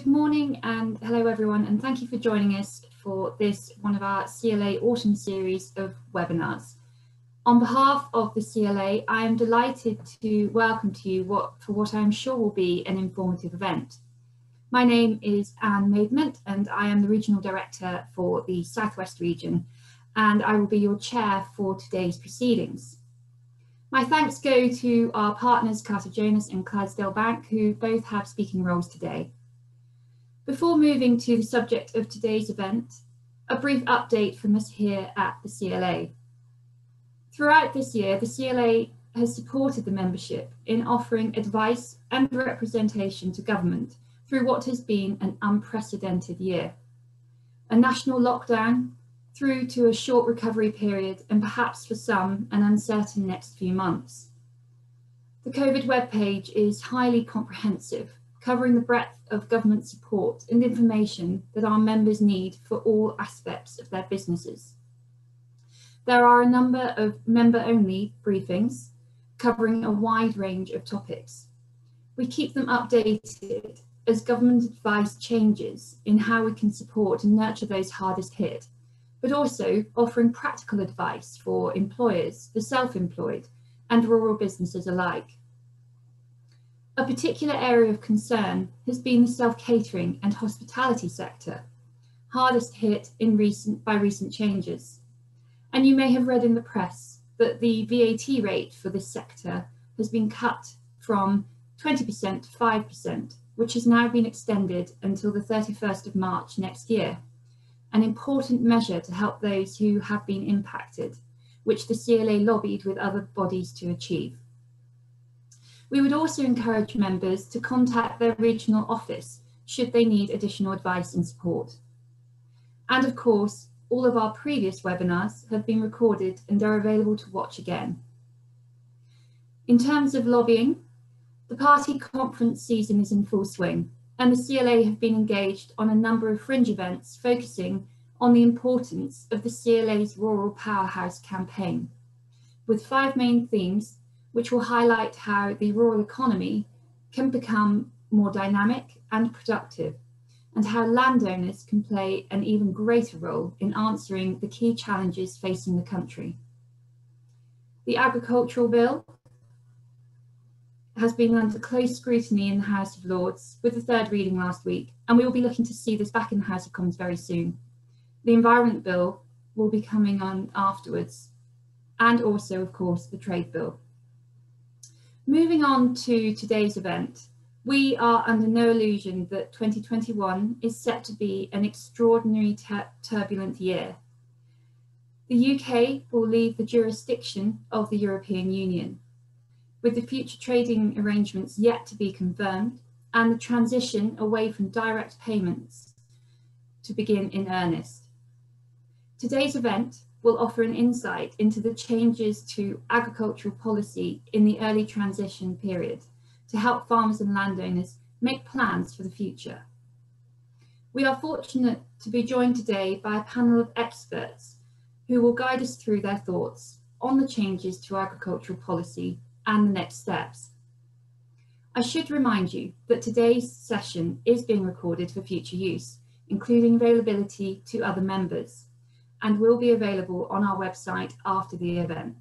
Good morning and hello everyone, and thank you for joining us for this one of our CLA autumn series of webinars. On behalf of the CLA, I am delighted to welcome to you what I am sure will be an informative event. My name is Anne Maidment and I am the Regional Director for the Southwest region, and I will be your chair for today's proceedings. My thanks go to our partners Carter Jonas and Clydesdale Bank, who both have speaking roles today. Before moving to the subject of today's event, a brief update from us here at the CLA. Throughout this year, the CLA has supported the membership in offering advice and representation to government through what has been an unprecedented year. A national lockdown through to a short recovery period and perhaps for some an uncertain next few months. The COVID webpage is highly comprehensive, covering the breadth of government support and information that our members need for all aspects of their businesses. There are a number of member-only briefings covering a wide range of topics. We keep them updated as government advice changes in how we can support and nurture those hardest hit, but also offering practical advice for employers, the self-employed, and rural businesses alike. A particular area of concern has been the self-catering and hospitality sector, hardest hit by recent changes. And you may have read in the press that the VAT rate for this sector has been cut from 20% to 5%, which has now been extended until the 31st of March next year. An important measure to help those who have been impacted, which the CLA lobbied with other bodies to achieve. We would also encourage members to contact their regional office should they need additional advice and support. And of course, all of our previous webinars have been recorded and are available to watch again. In terms of lobbying, the party conference season is in full swing, and the CLA have been engaged on a number of fringe events focusing on the importance of the CLA's Rural Powerhouse campaign, with 5 main themes which will highlight how the rural economy can become more dynamic and productive, and how landowners can play an even greater role in answering the key challenges facing the country. The Agricultural Bill has been under close scrutiny in the House of Lords with the 3rd reading last week, and we will be looking to see this back in the House of Commons very soon. The Environment Bill will be coming on afterwards, and also, of course, the Trade Bill. Moving on to today's event, we are under no illusion that 2021 is set to be an extraordinary turbulent year. The UK will leave the jurisdiction of the European Union, with the future trading arrangements yet to be confirmed and the transition away from direct payments to begin in earnest. Today's event will offer an insight into the changes to agricultural policy in the early transition period to help farmers and landowners make plans for the future. We are fortunate to be joined today by a panel of experts who will guide us through their thoughts on the changes to agricultural policy and the next steps. I should remind you that today's session is being recorded for future use, including availability to other members, and will be available on our website after the event.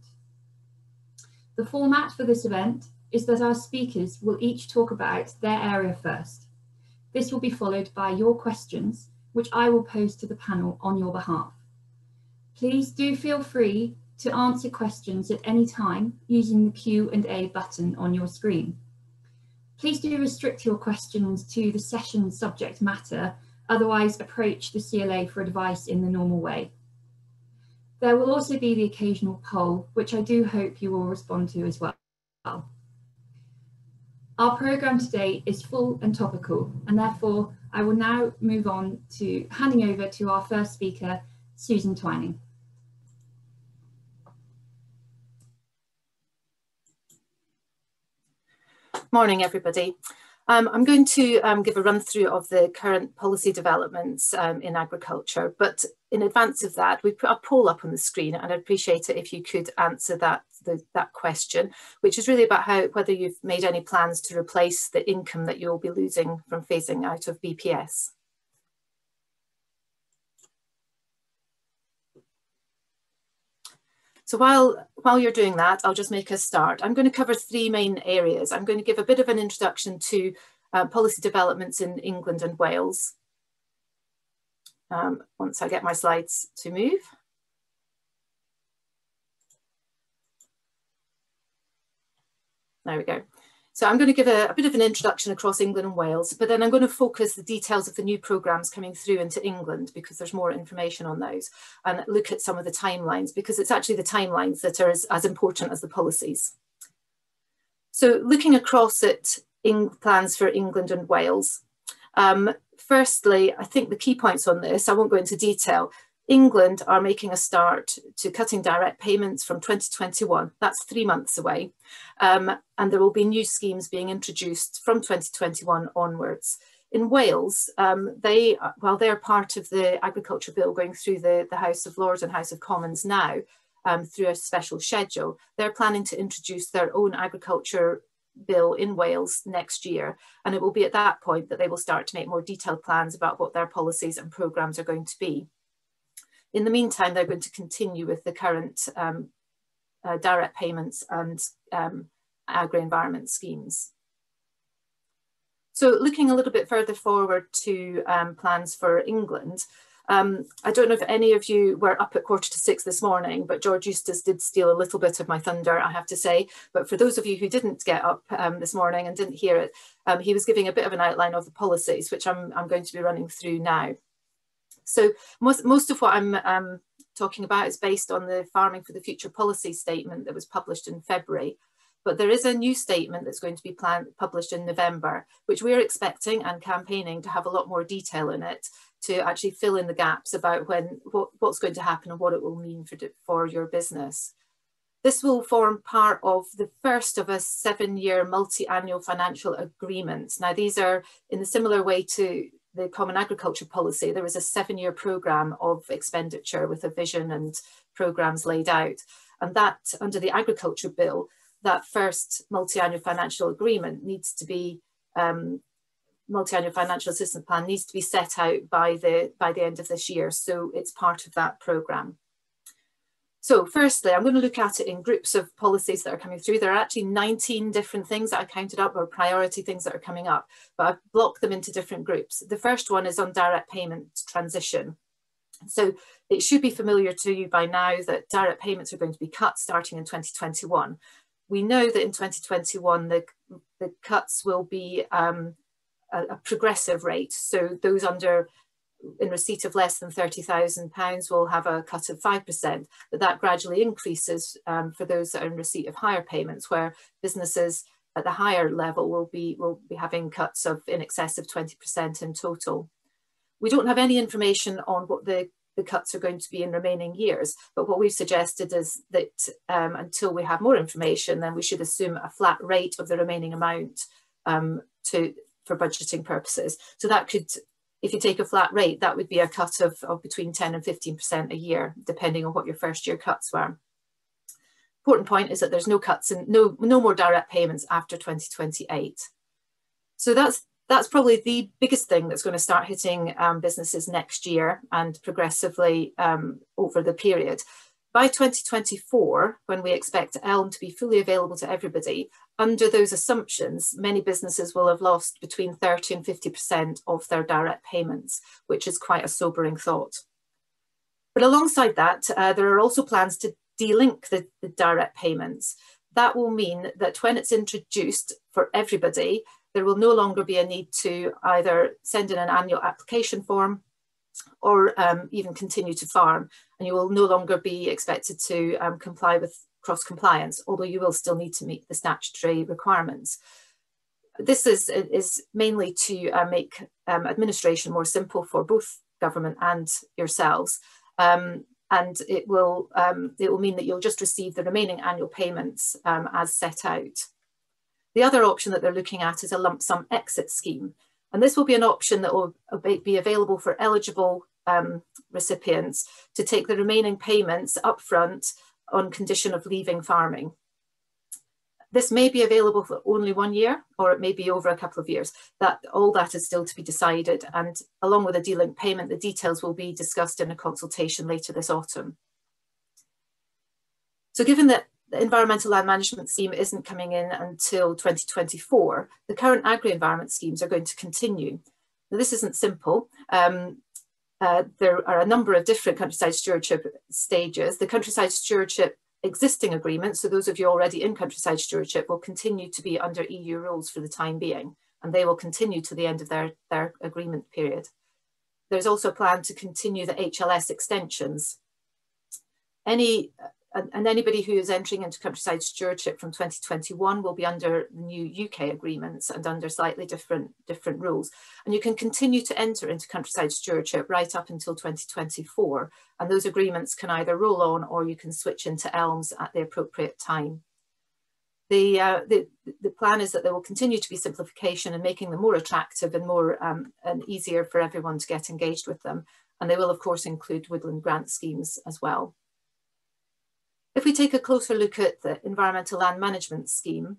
The format for this event is that our speakers will each talk about their area first. This will be followed by your questions, which I will pose to the panel on your behalf. Please do feel free to answer questions at any time using the Q&A button on your screen. Please do restrict your questions to the session subject matter, otherwise approach the CLA for advice in the normal way. There will also be the occasional poll, which I do hope you will respond to as well. Our programme today is full and topical, and therefore I will now move on to handing over to our first speaker, Susan Twining. Morning, everybody. I'm going to give a run through of the current policy developments in agriculture, but in advance of that, we put a poll up on the screen, and I'd appreciate it if you could answer that that question, which is really about whether you've made any plans to replace the income that you'll be losing from phasing out of BPS. So while you're doing that, I'll just make a start. I'm going to cover three main areas. I'm going to give a bit of an introduction to policy developments in England and Wales. Once I get my slides to move. There we go. So I'm going to give a bit of an introduction across England and Wales, but then I'm going to focus the details of the new programmes coming through into England because there's more information on those, and look at some of the timelines because it's actually the timelines that are as important as the policies. So looking across at plans for England and Wales, firstly, I think the key points on this, I won't go into detail. England are making a start to cutting direct payments from 2021. That's 3 months away. And there will be new schemes being introduced from 2021 onwards. In Wales, while they're part of the Agriculture Bill going through the House of Lords and House of Commons now, through a special schedule, they're planning to introduce their own agriculture bill in Wales next year. And it will be at that point that they will start to make more detailed plans about what their policies and programmes are going to be. In the meantime, they're going to continue with the current direct payments and agri-environment schemes. So looking a little bit further forward to plans for England, I don't know if any of you were up at 5:45 this morning, but George Eustace did steal a little bit of my thunder, I have to say. But for those of you who didn't get up this morning and didn't hear it, he was giving a bit of an outline of the policies, which I'm going to be running through now. So most of what I'm talking about is based on the Farming for the Future policy statement that was published in February. But there is a new statement that's going to be published in November, which we're expecting and campaigning to have a lot more detail in it to actually fill in the gaps about what's going to happen and what it will mean for your business. This will form part of the first of a 7-year multi-annual financial agreements. Now, these are in a similar way to the Common Agriculture Policy. There is a 7-year programme of expenditure with a vision and programmes laid out. And that, under the Agriculture Bill, that first multi-annual financial agreement needs to be, multi-annual financial assistance plan needs to be set out by the end of this year. So it's part of that programme. So firstly, I'm going to look at it in groups of policies that are coming through. There are actually 19 different things that I counted up, or priority things that are coming up, but I've blocked them into different groups. The first one is on direct payment transition. So it should be familiar to you by now that direct payments are going to be cut starting in 2021. We know that in 2021, the cuts will be a progressive rate. So those in receipt of less than £30,000 will have a cut of 5%, but that gradually increases for those that are in receipt of higher payments, where businesses at the higher level will be having cuts of in excess of 20% in total. We don't have any information on what the cuts are going to be in remaining years, but what we've suggested is that until we have more information, then we should assume a flat rate of the remaining amount for budgeting purposes. So that could, if you take a flat rate, that would be a cut of between 10 and 15% a year, depending on what your first year cuts were. Important point is that there's no cuts and no more direct payments after 2028. So that's probably the biggest thing that's going to start hitting businesses next year and progressively over the period. By 2024, when we expect ELM to be fully available to everybody, under those assumptions, many businesses will have lost between 30 and 50% of their direct payments, which is quite a sobering thought. But alongside that, there are also plans to de-link the direct payments. That will mean that when it's introduced for everybody, there will no longer be a need to either send in an annual application form or even continue to farm, and you will no longer be expected to comply with cross-compliance, although you will still need to meet the statutory requirements. This is mainly to make administration more simple for both government and yourselves, and it will mean that you'll just receive the remaining annual payments as set out. The other option that they're looking at is a lump sum exit scheme. And this will be an option that will be available for eligible recipients to take the remaining payments upfront on condition of leaving farming. This may be available for only 1 year, or it may be over a couple of years. All that is still to be decided, and along with a de-linked payment, the details will be discussed in a consultation later this autumn. So given that the Environmental Land Management Scheme isn't coming in until 2024, the current agri-environment schemes are going to continue. Now, this isn't simple. There are a number of different countryside stewardship stages. The countryside stewardship existing agreements, so those of you already in countryside stewardship, will continue to be under EU rules for the time being, and they will continue to the end of their agreement period. There's also a plan to continue the HLS extensions. Anybody who is entering into countryside stewardship from 2021 will be under the new UK agreements and under slightly different rules. And you can continue to enter into countryside stewardship right up until 2024. And those agreements can either roll on or you can switch into ELMS at the appropriate time. The plan is that there will continue to be simplification and making them more attractive and more and easier for everyone to get engaged with them. And they will, of course, include woodland grant schemes as well. If we take a closer look at the Environmental Land Management Scheme,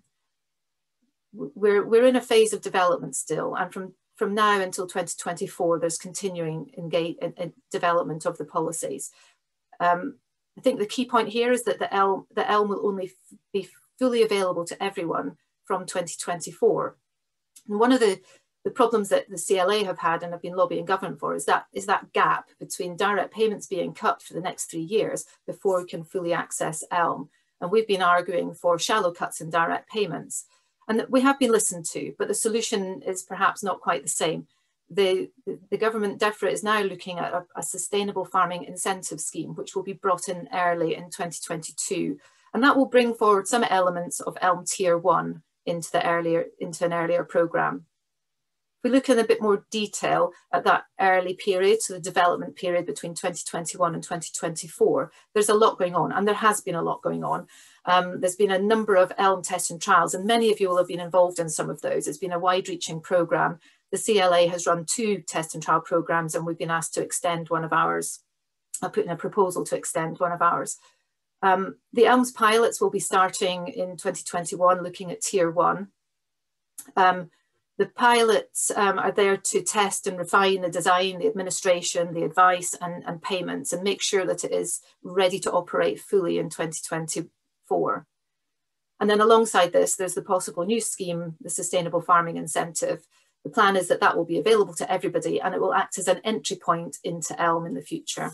we're in a phase of development still, and from now until 2024, there's continuing development of the policies. I think the key point here is that the ELM will only be fully available to everyone from 2024. And one of the problems that the CLA have had and have been lobbying government for is that gap between direct payments being cut for the next 3 years before we can fully access ELM. And we've been arguing for shallow cuts in direct payments. And we have been listened to, but the solution is perhaps not quite the same. The government, DEFRA, is now looking at a sustainable farming incentive scheme, which will be brought in early in 2022. And that will bring forward some elements of ELM Tier 1 into an earlier programme. If we look in a bit more detail at that early period, so the development period between 2021 and 2024, there's a lot going on, and there has been a lot going on. There's been a number of ELM tests and trials, and many of you will have been involved in some of those. It's been a wide-reaching programme. The CLA has run 2 test and trial programmes, and we've been asked to extend one of ours. I put in a proposal to extend one of ours. The ELMS pilots will be starting in 2021, looking at Tier 1. The pilots are there to test and refine the design, the administration, the advice and payments, and make sure that it is ready to operate fully in 2024. And then alongside this, there's the possible new scheme, the Sustainable Farming Incentive. The plan is that that will be available to everybody, and it will act as an entry point into ELM in the future.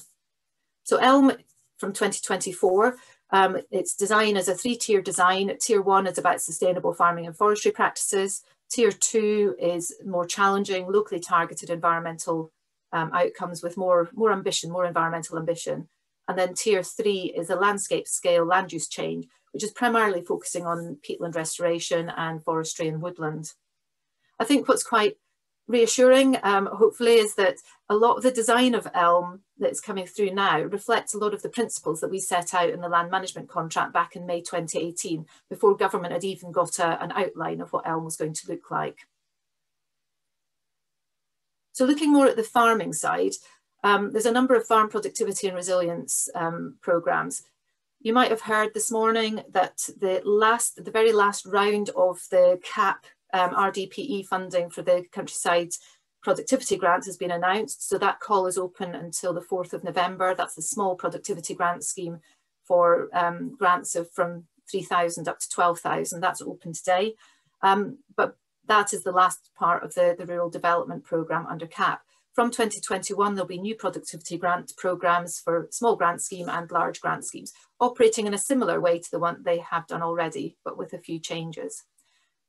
So ELM from 2024, its design is a 3-tier design. Tier 1 is about sustainable farming and forestry practices. Tier 2 is more challenging, locally targeted environmental outcomes with more ambition, more environmental ambition. And then Tier 3 is a landscape scale land use change, which is primarily focusing on peatland restoration and forestry and woodland. I think what's quite reassuring, hopefully, is that a lot of the design of ELM that's coming through now reflects a lot of the principles that we set out in the land management contract back in May 2018, before government had even got an outline of what ELM was going to look like. So looking more at the farming side, there's a number of farm productivity and resilience programmes. You might have heard this morning that the very last round of the CAP RDPE funding for the countryside productivity grants has been announced. So that call is open until the 4th of November. That's the small productivity grant scheme for grants from 3,000 up to 12,000. That's open today. But that is the last part of the rural development programme under CAP. From 2021, there'll be new productivity grant programmes for small grant scheme and large grant schemes, operating in a similar way to the one they have done already, but with a few changes.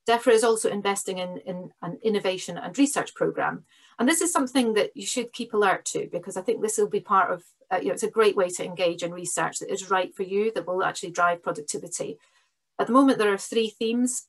DEFRA is also investing in an innovation and research programme. And this is something that you should keep alert to, because I think this will be part of, it's a great way to engage in research that is right for you, that will actually drive productivity. At the moment, there are 3 themes,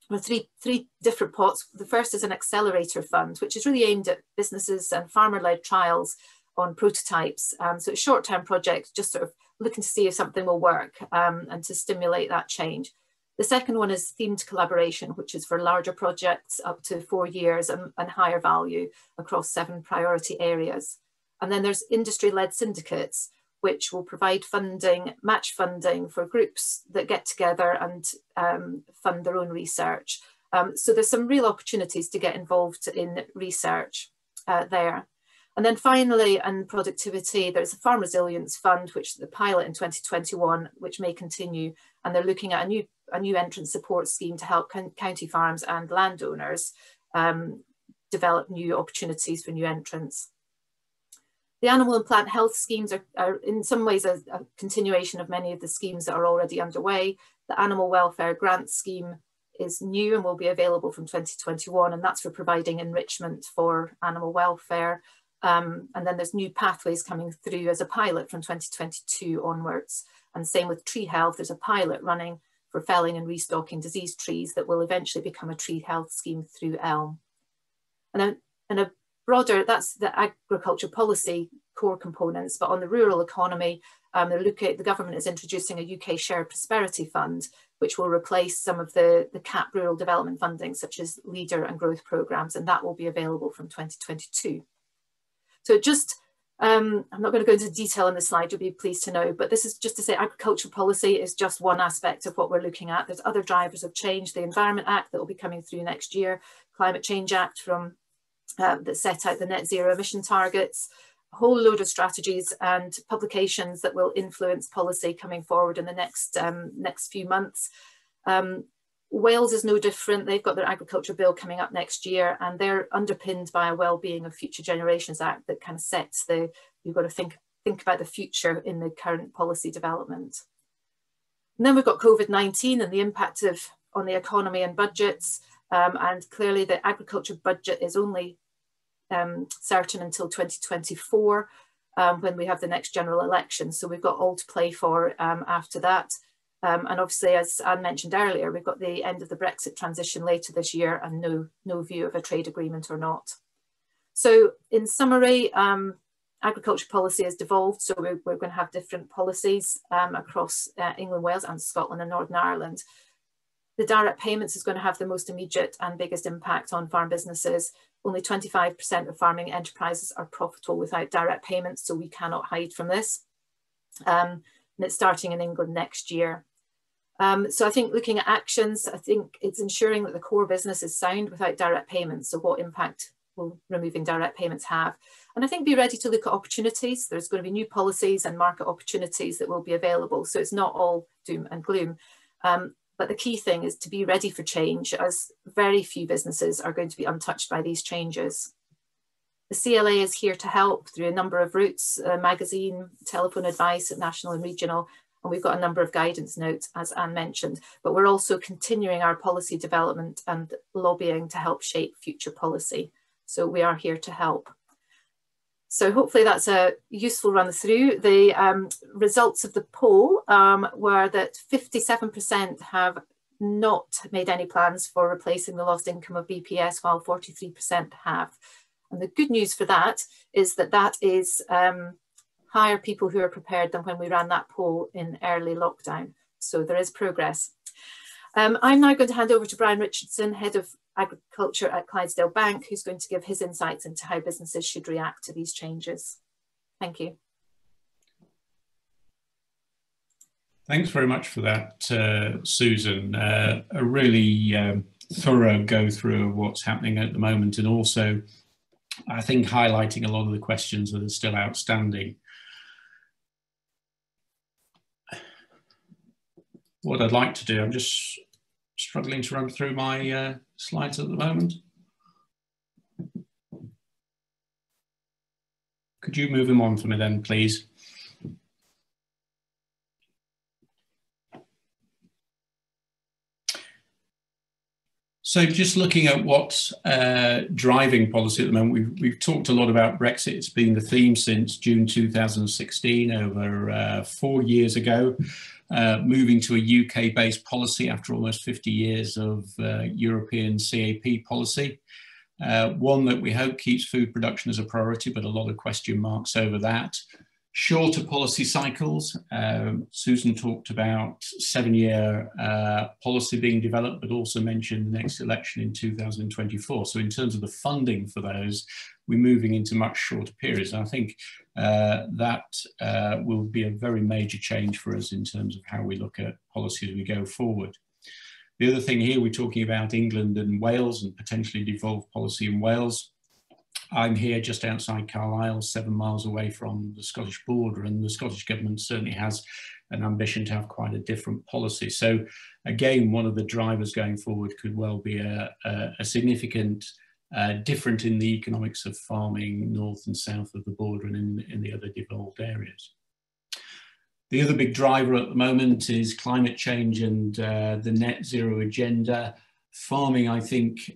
or three different pots. The first is an accelerator fund, which is really aimed at businesses and farmer-led trials on prototypes. So it's short-term projects, just sort of looking to see if something will work and to stimulate that change. The second one is themed collaboration, which is for larger projects up to 4 years and higher value across 7 priority areas. And then there's industry-led syndicates, which will provide funding, match funding for groups that get together and fund their own research. So there's some real opportunities to get involved in research there. And then finally, and productivity, there's a Farm Resilience Fund, which the pilot in 2021, which may continue, and they're looking at a new entrant support scheme to help county farms and landowners develop new opportunities for new entrants. The animal and plant health schemes are in some ways a continuation of many of the schemes that are already underway. The Animal Welfare Grant Scheme is new and will be available from 2021, and that's for providing enrichment for animal welfare. And then there's new pathways coming through as a pilot from 2022 onwards. And same with tree health, there's a pilot running for felling and restocking diseased trees that will eventually become a tree health scheme through ELM. And then in a broader, that's the agriculture policy core components, but on the rural economy, the government is introducing a UK Shared Prosperity Fund, which will replace some of the CAP rural development funding, such as LEADER and growth programmes, and that will be available from 2022. So just, I'm not going to go into detail on this slide, you'll be pleased to know, but this is just to say agricultural policy is just one aspect of what we're looking at. There's other drivers of change, the Environment Act that will be coming through next year, Climate Change Act that set out the net zero emission targets, a whole load of strategies and publications that will influence policy coming forward in the next few months. Wales is no different. They've got their agriculture bill coming up next year, and they're underpinned by a Wellbeing of Future Generations Act that kind of sets you've got to think about the future in the current policy development. And then we've got COVID-19 and the impact on the economy and budgets. And clearly the agriculture budget is only certain until 2024 when we have the next general election. So we've got all to play for after that. And obviously, as Anne mentioned earlier, we've got the end of the Brexit transition later this year and no view of a trade agreement or not. So in summary, agriculture policy has devolved. So we're going to have different policies across England, Wales and Scotland and Northern Ireland. The direct payments is going to have the most immediate and biggest impact on farm businesses. Only 25% of farming enterprises are profitable without direct payments, so we cannot hide from this. And it's starting in England next year. So I think looking at actions, I think it's ensuring that the core business is sound without direct payments. So what impact will removing direct payments have? And I think be ready to look at opportunities. There's going to be new policies and market opportunities that will be available. So it's not all doom and gloom. But the key thing is to be ready for change, as very few businesses are going to be untouched by these changes. The CLA is here to help through a number of routes, magazine, telephone advice at national and regional, and we've got a number of guidance notes, as Anne mentioned, but we're also continuing our policy development and lobbying to help shape future policy. So we are here to help. So hopefully that's a useful run through. The results of the poll were that 57% have not made any plans for replacing the lost income of BPS, while 43% have. And the good news for that is that is higher people who are prepared than when we ran that poll in early lockdown. So there is progress. I'm now going to hand over to Brian Richardson, Head of Agriculture at Clydesdale Bank, who's going to give his insights into how businesses should react to these changes. Thank you. Thanks very much for that, Susan. A really thorough go through of what's happening at the moment, and also I think highlighting a lot of the questions that are still outstanding. What I'd like to do, I'm just struggling to run through my slides at the moment. Could you move them on for me then, please? So just looking at what's driving policy at the moment, we've talked a lot about Brexit. It's been the theme since June 2016, over 4 years ago. Moving to a UK-based policy after almost 50 years of European CAP policy. One that we hope keeps food production as a priority, but a lot of question marks over that. Shorter policy cycles. Susan talked about 7-year policy being developed, but also mentioned the next election in 2024. So in terms of the funding for those, we're moving into much shorter periods. And I think that will be a very major change for us in terms of how we look at policy as we go forward. The other thing here, we're talking about England and Wales and potentially devolved policy in Wales. I'm here just outside Carlisle, 7 miles away from the Scottish border, and the Scottish Government certainly has an ambition to have quite a different policy. So again, one of the drivers going forward could well be a significant difference in the economics of farming north and south of the border and in the other devolved areas. The other big driver at the moment is climate change and the net zero agenda. Farming, I think,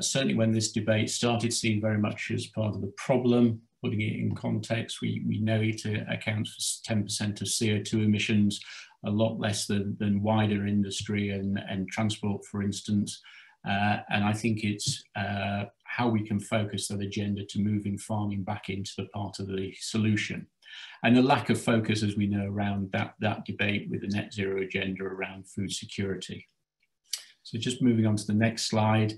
certainly when this debate started, seen very much as part of the problem. Putting it in context, we know it accounts for 10% of CO2 emissions, a lot less than wider industry and transport, for instance. And I think it's how we can focus that agenda to moving farming back into the part of the solution. And the lack of focus, as we know, around that debate with the net zero agenda around food security. So just moving on to the next slide.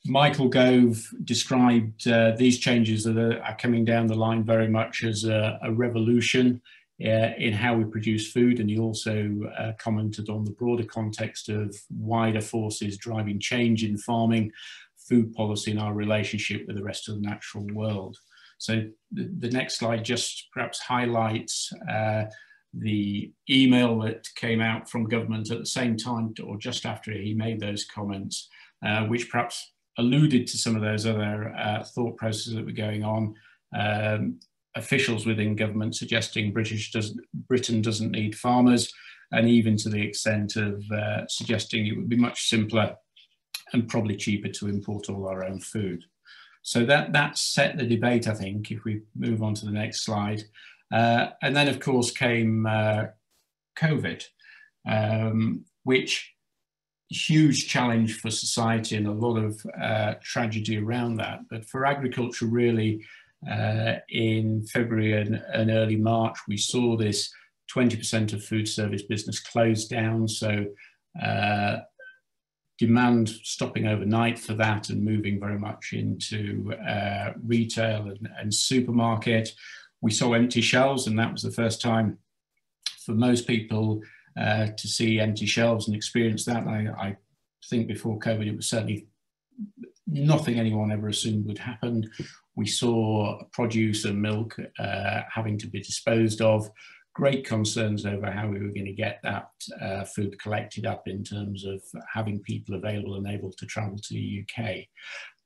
Michael Gove described these changes that are coming down the line very much as a revolution in how we produce food, and he also commented on the broader context of wider forces driving change in farming, food policy, and our relationship with the rest of the natural world. So the next slide just perhaps highlights the email that came out from government at the same time or just after he made those comments, which perhaps alluded to some of those other thought processes that were going on. Officials within government suggesting Britain doesn't need farmers, and even to the extent of suggesting it would be much simpler and probably cheaper to import all our own food. So that set the debate, I think, if we move on to the next slide. And then, of course, came COVID, which huge challenge for society and a lot of tragedy around that. But for agriculture, really, in February and early March, we saw this 20% of food service business close down. So demand stopping overnight for that and moving very much into retail and supermarket. We saw empty shelves, and that was the first time for most people to see empty shelves and experience that. I think before COVID, it was certainly nothing anyone ever assumed would happen. We saw produce and milk having to be disposed of. Great concerns over how we were going to get that food collected up in terms of having people available and able to travel to the UK.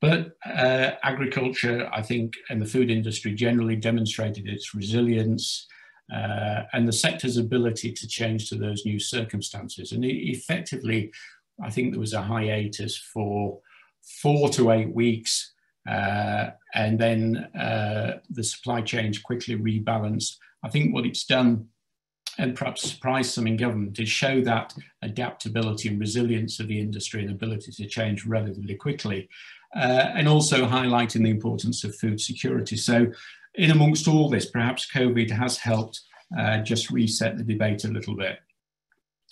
But agriculture, I think, and the food industry generally demonstrated its resilience and the sector's ability to change to those new circumstances. And effectively, I think there was a hiatus for 4 to 8 weeks, and then the supply chain quickly rebalanced. I think what it's done, and perhaps surprised some in government, is show that adaptability and resilience of the industry and ability to change relatively quickly, and also highlighting the importance of food security. So in amongst all this, perhaps COVID has helped just reset the debate a little bit.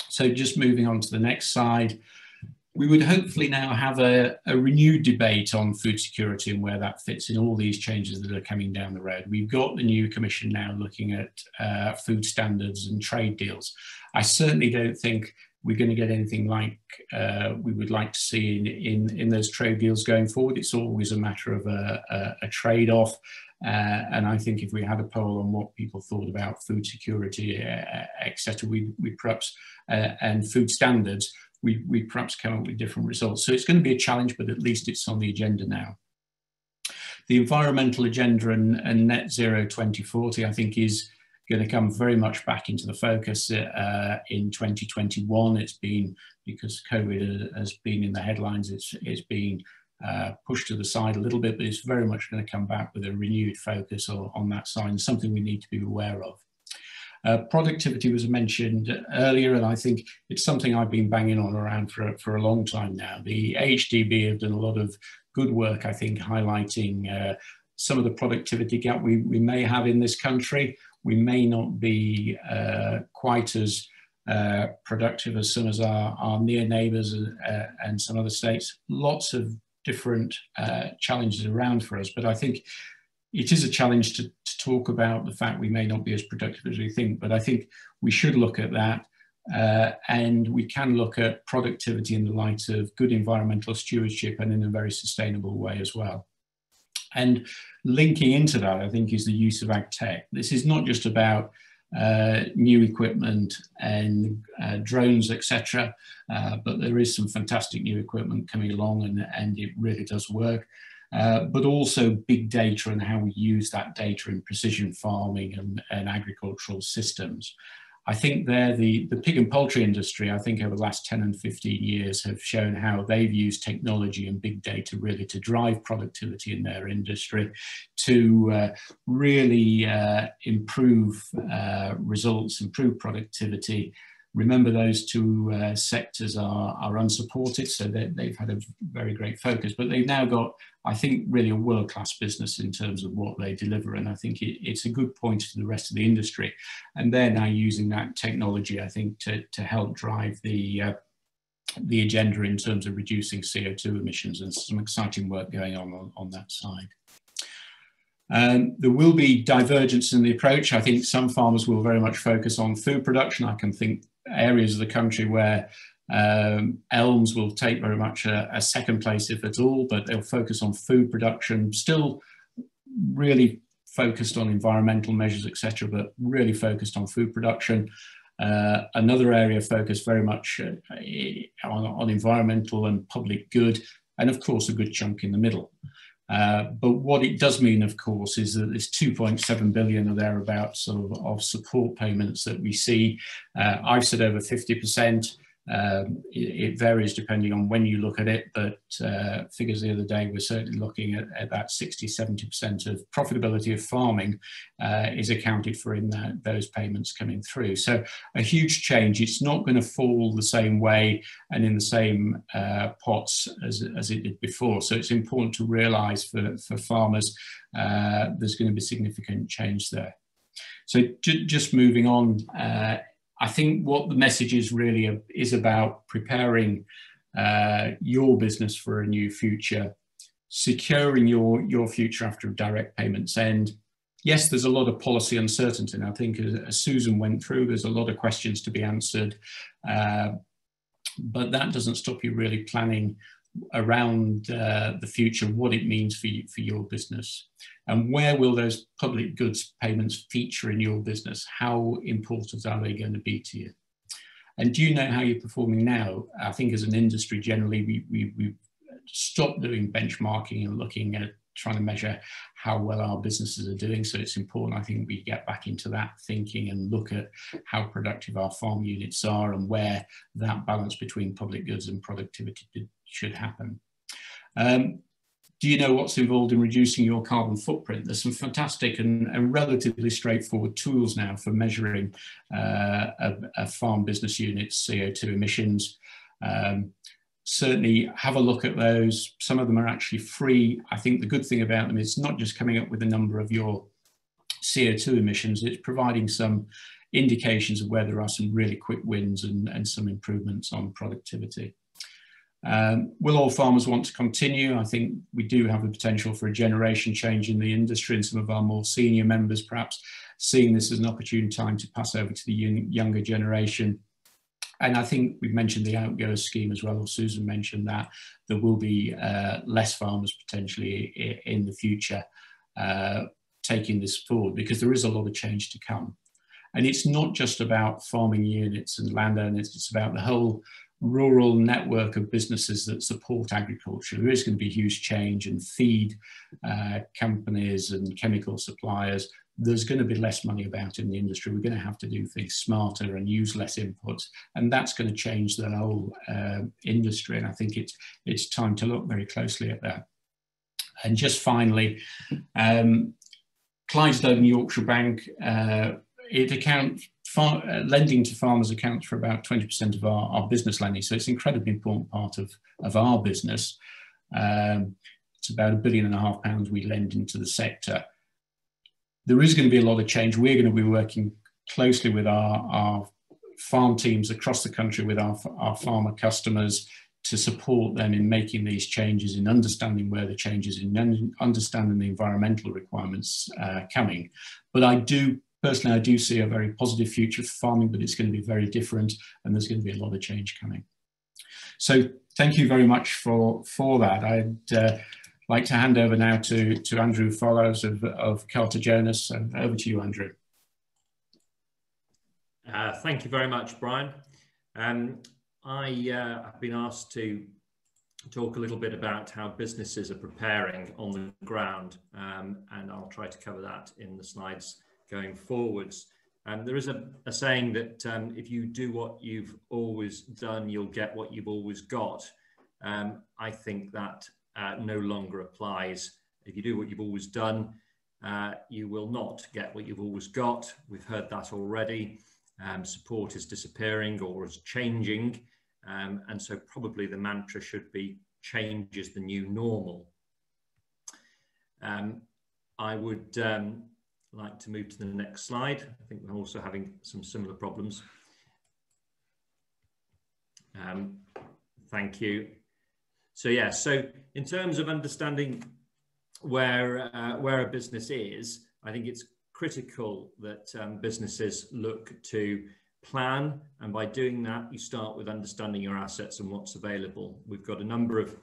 So just moving on to the next slide. We would hopefully now have a renewed debate on food security and where that fits in all these changes that are coming down the road. We've got the new commission now looking at food standards and trade deals. I certainly don't think we're going to get anything like we would like to see in those trade deals going forward. It's always a matter of a trade-off. And I think if we had a poll on what people thought about food security, etc., we perhaps, and food standards, we perhaps come up with different results. So it's going to be a challenge, but at least it's on the agenda now. The environmental agenda and net zero 2040, I think, is going to come very much back into the focus in 2021. It's been, because COVID has been in the headlines, it's been pushed to the side a little bit, but it's very much going to come back with a renewed focus on that side, and something we need to be aware of. Productivity was mentioned earlier, and I think it's something I've been banging on around for a long time now. The HDB have done a lot of good work, I think, highlighting some of the productivity gap we may have in this country. We may not be quite as productive as some of our near neighbours and some other states. Lots of different challenges around for us. But I think it is a challenge to talk about the fact we may not be as productive as we think, but I think we should look at that. And we can look at productivity in the light of good environmental stewardship and in a very sustainable way as well. And linking into that, I think, is the use of ag tech. This is not just about new equipment and drones, etc., but there is some fantastic new equipment coming along, and it really does work. But also big data and how we use that data in precision farming and agricultural systems. I think the pig and poultry industry, I think over the last 10 and 15 years have shown how they've used technology and big data really to drive productivity in their industry, to really improve results, improve productivity. Remember, those two sectors are unsupported, so they've had a very great focus, but they've now got, I think, really a world-class business in terms of what they deliver, and I think it's a good point to the rest of the industry. And they're now using that technology, I think, to help drive the agenda in terms of reducing CO2 emissions, and some exciting work going on that side. There will be divergence in the approach. I think some farmers will very much focus on food production. I can think areas of the country where elms will take very much a second place, if at all, but they'll focus on food production, still really focused on environmental measures, etc., but really focused on food production. Another area focused very much on environmental and public good, and of course a good chunk in the middle. But what it does mean, of course, is that there's 2.7 billion or thereabouts of support payments that we see. I've said over 50%. It varies depending on when you look at it, but figures the other day were certainly looking at that 60–70% of profitability of farming is accounted for in those payments coming through. So a huge change. It's not going to fall the same way and in the same pots as it did before. So it's important to realise for farmers there's going to be significant change there. So just moving on, I think what the message is really is about preparing your business for a new future, securing your future after direct payments. And yes, there's a lot of policy uncertainty. And I think as Susan went through, there's a lot of questions to be answered. But that doesn't stop you really planning around the future, what it means for your business. And where will those public goods payments feature in your business? How important are they going to be to you? And do you know how you're performing now? I think as an industry, generally, we've stopped doing benchmarking and looking at trying to measure how well our businesses are doing. So it's important, I think, we get back into that thinking and look at how productive our farm units are and where that balance between public goods and productivity should happen. Do you know what's involved in reducing your carbon footprint? There's some fantastic and relatively straightforward tools now for measuring a farm business unit's CO2 emissions. Certainly have a look at those. Some of them are actually free. I think the good thing about them is not just coming up with a number of your CO2 emissions, it's providing some indications of where there are some really quick wins and some improvements on productivity. Will all farmers want to continue? I think we do have the potential for a generation change in the industry, and some of our more senior members perhaps seeing this as an opportune time to pass over to the younger generation. And I think we've mentioned the Outgoers scheme as well, or Susan mentioned that. There will be less farmers potentially in the future taking this forward, because there is a lot of change to come. And it's not just about farming units and landowners, it's about the whole rural network of businesses that support agriculture. There is going to be huge change, and feed companies and chemical suppliers. There's going to be less money about in the industry. We're going to have to do things smarter and use less inputs, and that's going to change the whole industry. And I think it's time to look very closely at that. And just finally, Clydesdale and Yorkshire Bank, lending to farmers accounts for about 20% of our business lending. So it's an incredibly important part of our business. It's about £1.5 billion we lend into the sector. There is going to be a lot of change. We're going to be working closely with our farm teams across the country, with our farmer customers, to support them in making these changes, in understanding where the changes, in understanding the environmental requirements coming. But I do see a very positive future for farming, but it's going to be very different, and there's going to be a lot of change coming. So thank you very much for that. I'd like to hand over now to Andrew Follows of Carta-Jonas. So over to you, Andrew. Thank you very much, Brian. I've been asked to talk a little bit about how businesses are preparing on the ground, and I'll try to cover that in the slides going forwards. There is a saying that if you do what you've always done, you'll get what you've always got. I think that no longer applies. If you do what you've always done, you will not get what you've always got. We've heard that already. Support is disappearing or is changing, and so probably the mantra should be change is the new normal. I would like to move to the next slide. I think we're also having some similar problems. Thank you. So yeah, so in terms of understanding where a business is, I think it's critical that businesses look to plan, and by doing that you start with understanding your assets and what's available. We've got a number of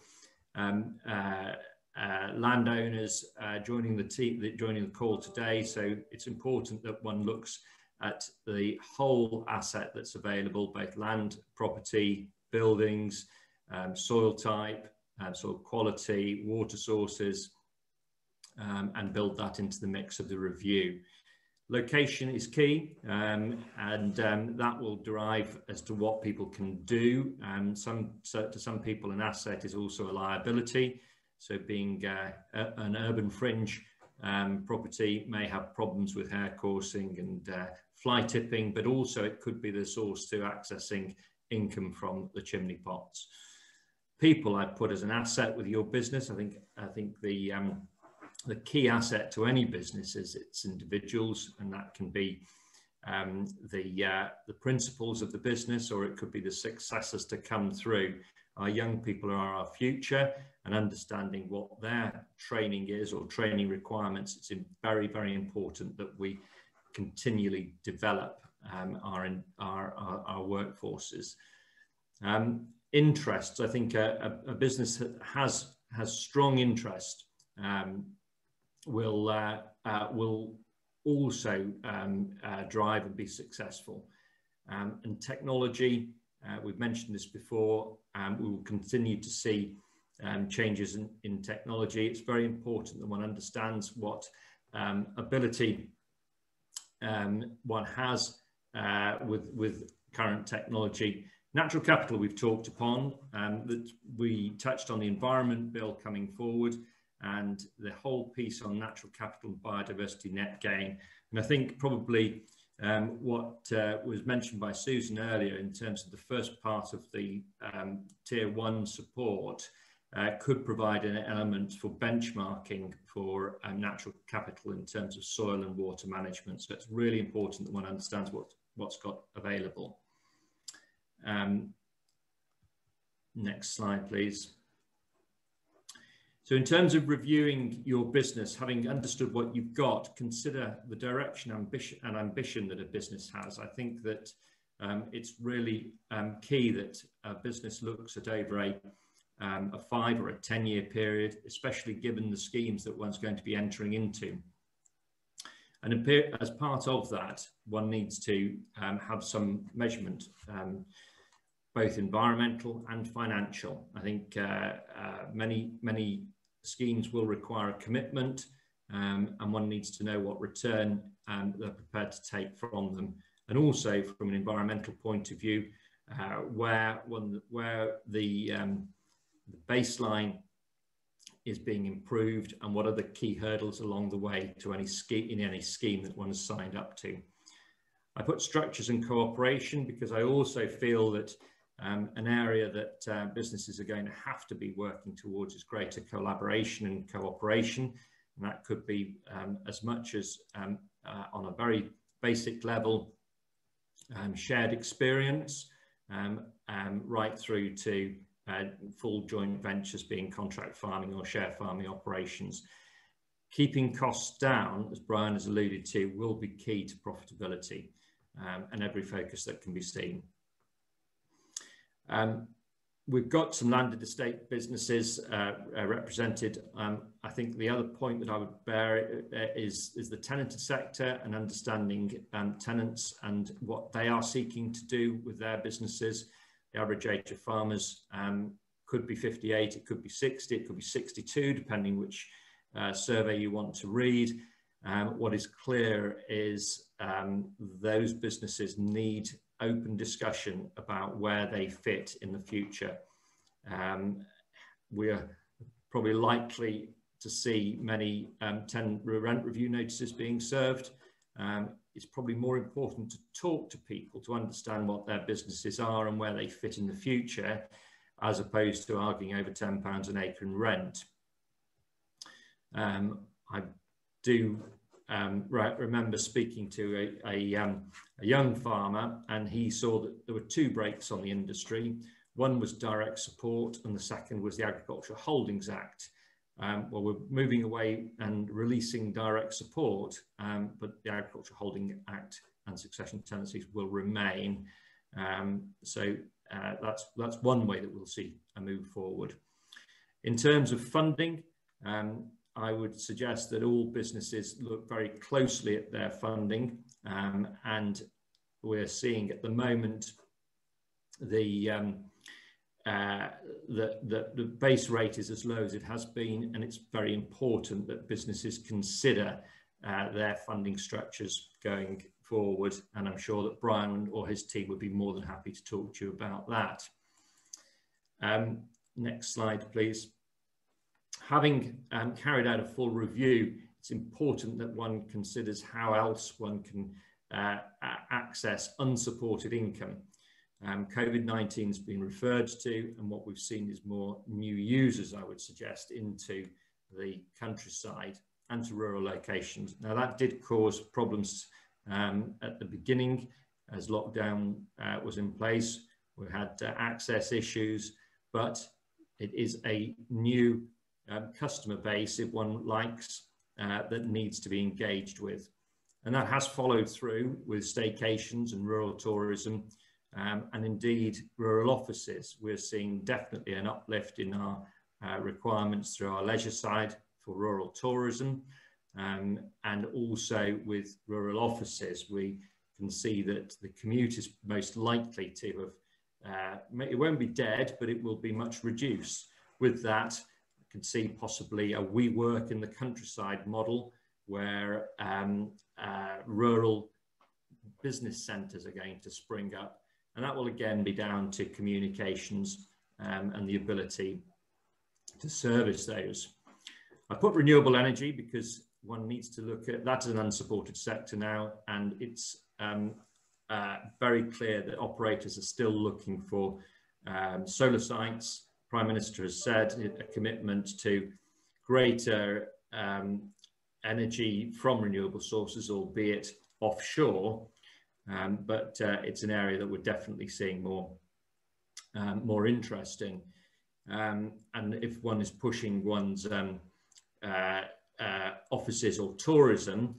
landowners joining the call today, so it's important that one looks at the whole asset that's available, both land, property, buildings, soil type, soil quality, water sources, and build that into the mix of the review. Location is key, and that will derive as to what people can do. To some people, an asset is also a liability. So being an urban fringe property may have problems with hair coursing and fly tipping, but also it could be the source to accessing income from the chimney pots. People I'd put as an asset with your business. I think the key asset to any business is its individuals, and that can be the principles of the business, or it could be the successors to come through. Our young people are our future, and understanding what their training is or training requirements, it's very, very important that we continually develop our workforces. Interests, I think a business that has strong interest will also drive and be successful. And technology, we've mentioned this before, we will continue to see changes in technology. It's very important that one understands what ability one has with current technology. Natural capital we've talked upon, that we touched on the Environment Bill coming forward, and the whole piece on natural capital and biodiversity net gain. And I think probably what was mentioned by Susan earlier in terms of the first part of the Tier 1 support could provide an element for benchmarking for natural capital in terms of soil and water management. So it's really important that one understands what's got available. Next slide, please. So in terms of reviewing your business, having understood what you've got, consider the direction, ambition that a business has. I think that it's really key that a business looks at over a 5 or a 10-year period, especially given the schemes that one's going to be entering into. And as part of that, one needs to have some measurement, both environmental and financial. I think many schemes will require a commitment, and one needs to know what return they're prepared to take from them. And also from an environmental point of view, where the baseline is being improved, and what are the key hurdles along the way to any scheme that one has signed up to. I put structures and cooperation because I also feel that an area that businesses are going to have to be working towards is greater collaboration and cooperation, and that could be as much as on a very basic level, shared experience, right through to full joint ventures being contract farming or share farming operations. Keeping costs down, as Brian has alluded to, will be key to profitability and every focus that can be seen. We've got some landed estate businesses represented. I think the other point that I would bear is the tenanted sector and understanding tenants and what they are seeking to do with their businesses. The average age of farmers could be 58, it could be 60, it could be 62, depending which survey you want to read. What is clear is those businesses need open discussion about where they fit in the future. We're probably likely to see many tenant rent review notices being served. It's probably more important to talk to people to understand what their businesses are and where they fit in the future, as opposed to arguing over £10 an acre in rent. I do remember speaking to a young farmer, and he saw that there were two brakes on the industry. One was direct support, and the second was the Agricultural Holdings Act. Well, we're moving away and releasing direct support, but the Agricultural Holding Act and succession tenancies will remain. That's one way that we'll see a move forward. In terms of funding, I would suggest that all businesses look very closely at their funding, and we're seeing at the moment the base rate is as low as it has been, and it's very important that businesses consider their funding structures going forward, and I'm sure that Brian or his team would be more than happy to talk to you about that. Next slide, please. Having carried out a full review, it's important that one considers how else one can access unsupported income. COVID-19 has been referred to, and what we've seen is more new users, I would suggest, into the countryside and to rural locations. Now, that did cause problems at the beginning as lockdown was in place. We had access issues, but it is a new customer base, if one likes, that needs to be engaged with. And that has followed through with staycations and rural tourism, and indeed rural offices. We're seeing definitely an uplift in our requirements through our leisure side for rural tourism, and also with rural offices. We can see that the commute is most likely to have, it won't be dead, but it will be much reduced. With that, I can see possibly a WeWork in the countryside model where rural business centres are going to spring up. And that will again be down to communications and the ability to service those. I put renewable energy because one needs to look at that as an unsupported sector now, and it's very clear that operators are still looking for solar sites. Prime Minister has said a commitment to greater energy from renewable sources, albeit offshore, but it's an area that we're definitely seeing more interest in. And if one is pushing one's offices or tourism,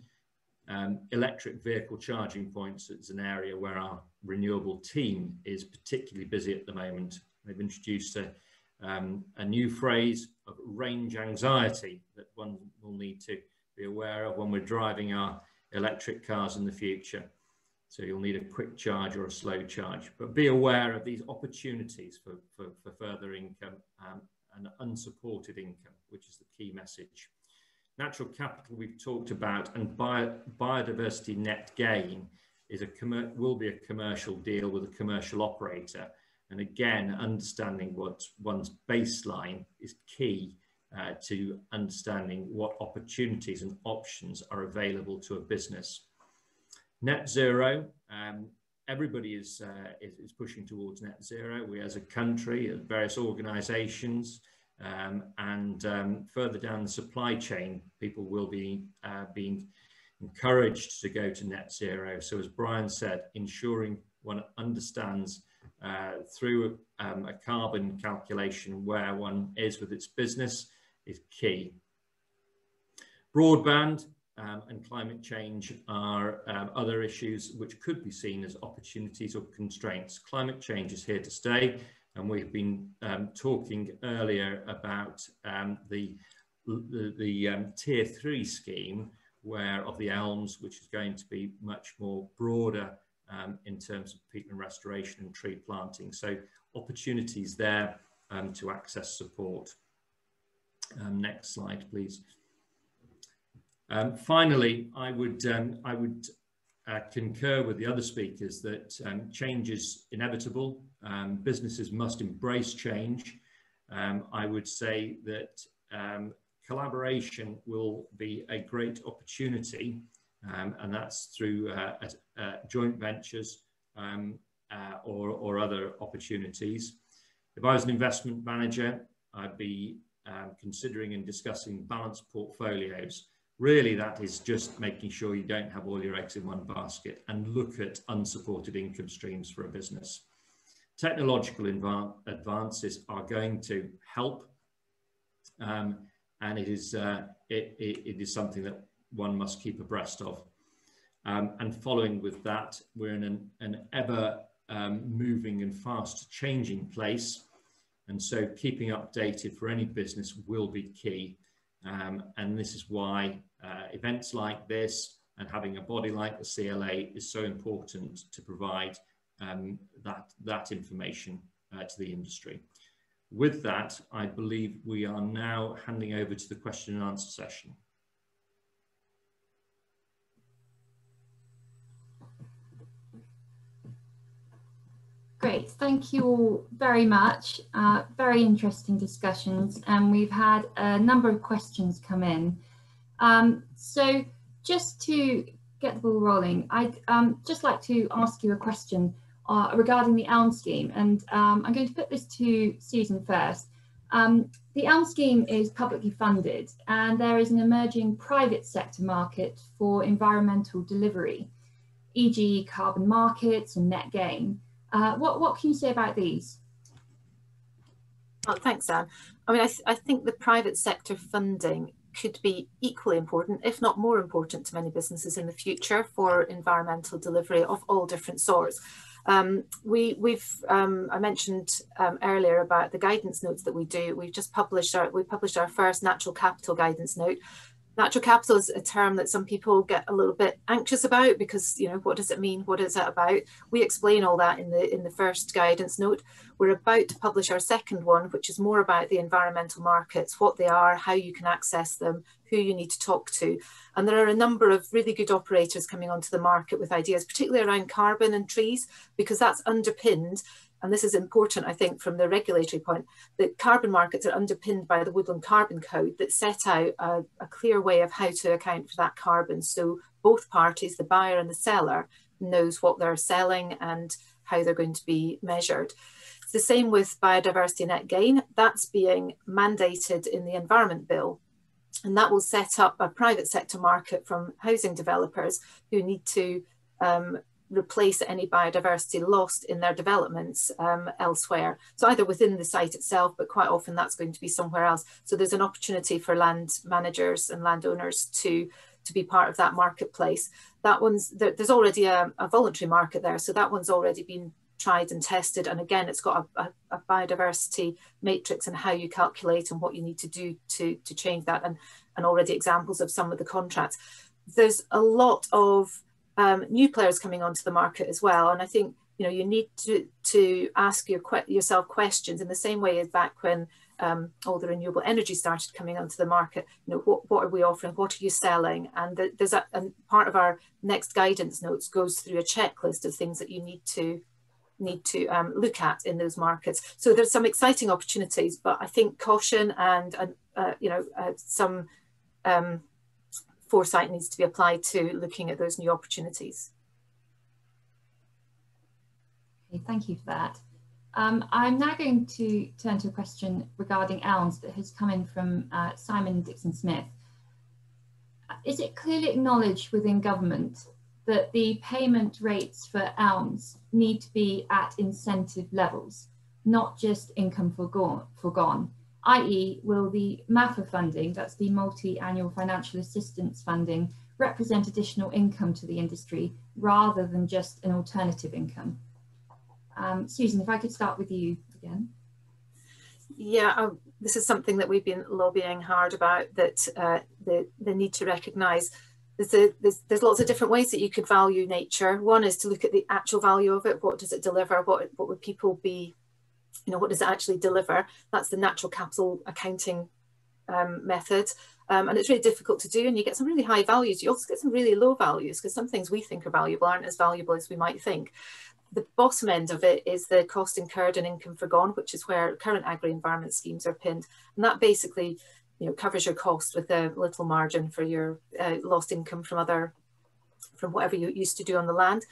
electric vehicle charging points is an area where our renewable team is particularly busy at the moment. They've introduced a new phrase of range anxiety that one will need to be aware of when we're driving our electric cars in the future. So you'll need a quick charge or a slow charge, but be aware of these opportunities for further income and unsupported income, which is the key message. Natural capital we've talked about, and biodiversity net gain is will be a commercial deal with a commercial operator. And again, understanding what one's baseline is key to understanding what opportunities and options are available to a business. Net zero, everybody is pushing towards net zero. We as a country, as various organisations, and further down the supply chain, people will be being encouraged to go to net zero. So as Brian said, ensuring one understands through a carbon calculation where one is with its business is key. Broadband and climate change are other issues which could be seen as opportunities or constraints. Climate change is here to stay, and we've been talking earlier about the Tier 3 scheme of the elms, which is going to be much more broader in terms of peatland restoration and tree planting. So opportunities there to access support. Next slide, please. Finally, I would concur with the other speakers that change is inevitable. Businesses must embrace change. I would say that collaboration will be a great opportunity, and that's through joint ventures or other opportunities. If I was an investment manager, I'd be considering and discussing balanced portfolios. Really, that is just making sure you don't have all your eggs in one basket, and look at unsupported income streams for a business. Technological advances are going to help, and it is something that one must keep abreast of. And following with that, we're in an ever moving and fast changing place, and so keeping updated for any business will be key. And this is why events like this and having a body like the CLA is so important to provide that information to the industry. With that, I believe we are now handing over to the question and answer session. Great, thank you all very much. Very interesting discussions, and we've had a number of questions come in. So just to get the ball rolling, I'd just like to ask you a question regarding the ELM scheme, and I'm going to put this to Susan first. The ELM scheme is publicly funded, and there is an emerging private sector market for environmental delivery, e.g. carbon markets and net gain. What can you say about these? Oh, thanks, Anne. I mean, I think the private sector funding could be equally important, if not more important, to many businesses in the future for environmental delivery of all different sorts. I mentioned earlier about the guidance notes that we do. We've just published our first natural capital guidance note. Natural capital is a term that some people get a little bit anxious about because, you know, what does it mean? What is it about? We explain all that in the first guidance note. We're about to publish our second one, which is more about the environmental markets, what they are, how you can access them, who you need to talk to. And there are a number of really good operators coming onto the market with ideas, particularly around carbon and trees, because that's underpinned. And this is important, I think, from the regulatory point, that carbon markets are underpinned by the Woodland Carbon Code that set out a clear way of how to account for that carbon. So both parties, the buyer and the seller, knows what they're selling and how they're going to be measured. It's the same with biodiversity net gain. That's being mandated in the Environment Bill. And that will set up a private sector market from housing developers who need to replace any biodiversity lost in their developments elsewhere. So either within the site itself, but quite often that's going to be somewhere else. So there's an opportunity for land managers and landowners to be part of that marketplace. That one's, there's already a voluntary market there. So that one's already been tried and tested. And again, it's got a biodiversity matrix and how you calculate and what you need to do to change that, and already examples of some of the contracts. There's a lot of new players coming onto the market as well, and I think, you know, you need to ask yourself questions in the same way as back when all the renewable energy started coming onto the market. You know, what are we offering? What are you selling? And there's and part of our next guidance notes goes through a checklist of things that you need to look at in those markets. So there's some exciting opportunities, but I think caution and some foresight needs to be applied to looking at those new opportunities. Okay, thank you for that. I'm now going to turn to a question regarding ELMS that has come in from Simon Dixon Smith. Is it clearly acknowledged within government that the payment rates for ELMS need to be at incentive levels, not just income foregone, i.e. will the MAFA funding, that's the multi-annual financial assistance funding, represent additional income to the industry rather than just an alternative income? Susan, if I could start with you again. Yeah, this is something that we've been lobbying hard about, that the need to recognise there's lots of different ways that you could value nature. One is to look at the actual value of it. What does it deliver? What would people be, what does it actually deliver? That's the natural capital accounting method. And it's really difficult to do, and you get some really high values. You also get some really low values, because some things we think are valuable aren't as valuable as we might think. The bottom end of it is the cost incurred and income forgone, which is where current agri-environment schemes are pinned. And that basically, covers your cost with a little margin for your lost income from whatever you used to do on the land.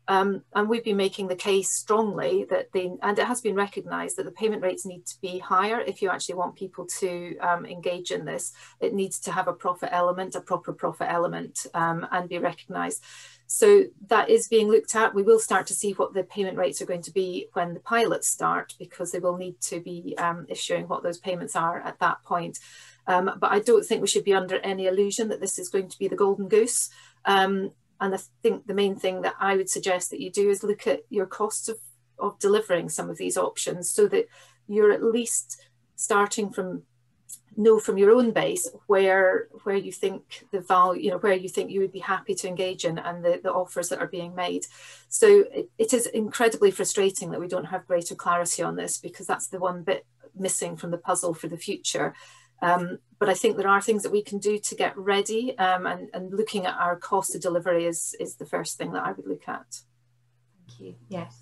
And we've been making the case strongly that and it has been recognised that the payment rates need to be higher if you actually want people to engage in this. It needs to have a profit element, a proper profit element, and be recognised. So that is being looked at. We will start to see what the payment rates are going to be when the pilots start, because they will need to be issuing what those payments are at that point. But I don't think we should be under any illusion that this is going to be the golden goose. And I think the main thing that I would suggest that you do is look at your costs of delivering some of these options, so that you're at least starting from your own base where you think the value, where you think you would be happy to engage in, and the offers that are being made. So it is incredibly frustrating that we don't have greater clarity on this, because that's the one bit missing from the puzzle for the future. But I think there are things that we can do to get ready, and looking at our cost of delivery is the first thing that I would look at. Thank you. Yes.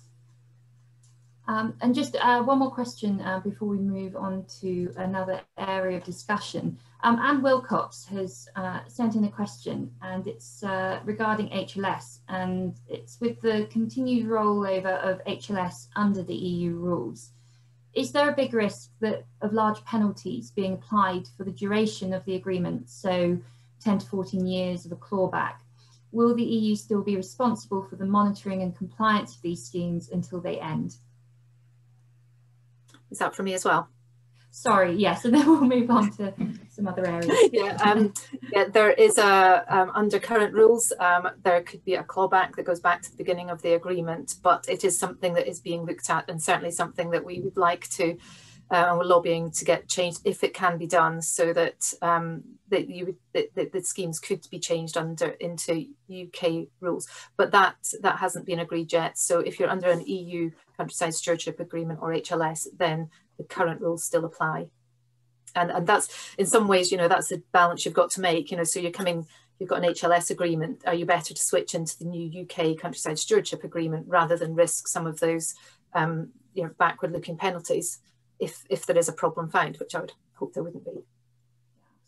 And just one more question before we move on to another area of discussion. Anne Wilcox has sent in a question, and it's regarding HLS, and it's with the continued rollover of HLS under the EU rules. Is there a big risk of large penalties being applied for the duration of the agreement, so 10 to 14 years of a clawback? Will the EU still be responsible for the monitoring and compliance of these schemes until they end? Is that for me as well? Sorry, yes, and then we'll move on to some other areas. Yeah, there is under current rules, there could be a clawback that goes back to the beginning of the agreement, but it is something that is being looked at, and certainly something that we would like to, we're lobbying to get changed if it can be done, so that the schemes could be changed into UK rules, but that hasn't been agreed yet. So if you're under an EU countryside stewardship agreement or HLS, then the current rules still apply, and that's in some ways, that's the balance you've got to make. So you've got an HLS agreement. Are you better to switch into the new UK countryside stewardship agreement rather than risk some of those backward-looking penalties if there is a problem found, which I would hope there wouldn't be.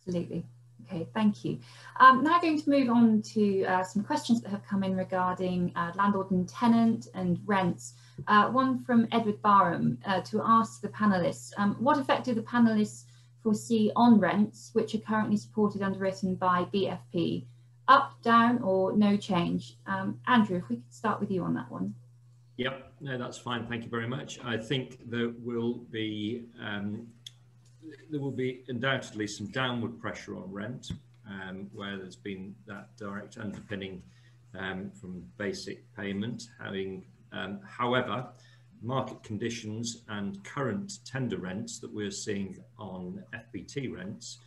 Absolutely. Okay, thank you. Now going to move on to some questions that have come in regarding landlord and tenant and rents. One from Edward Barham to ask the panellists, what effect do the panellists foresee on rents, which are currently supported underwritten by BFP? Up, down, or no change? Andrew, if we could start with you on that one. Yep, no, that's fine. Thank you very much. I think there will be undoubtedly some downward pressure on rent, where there's been that direct underpinning from basic payment. However, market conditions and current tender rents that we're seeing on FBT rents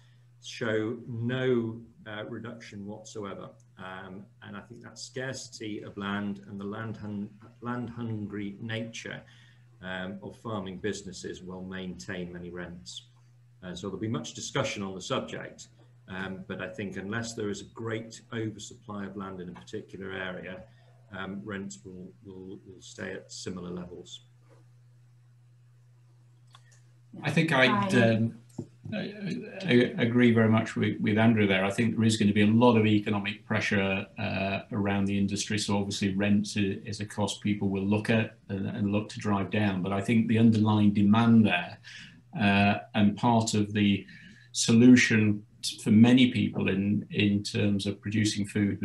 show no reduction whatsoever. And I think that scarcity of land and the land-hungry nature of farming businesses will maintain many rents. So there'll be much discussion on the subject, but I think unless there is a great oversupply of land in a particular area, rents will stay at similar levels. I think I'd agree very much with Andrew there. I think there is going to be a lot of economic pressure around the industry. So obviously rents is a cost people will look at and look to drive down. But I think the underlying demand there and part of the solution for many people in terms of producing food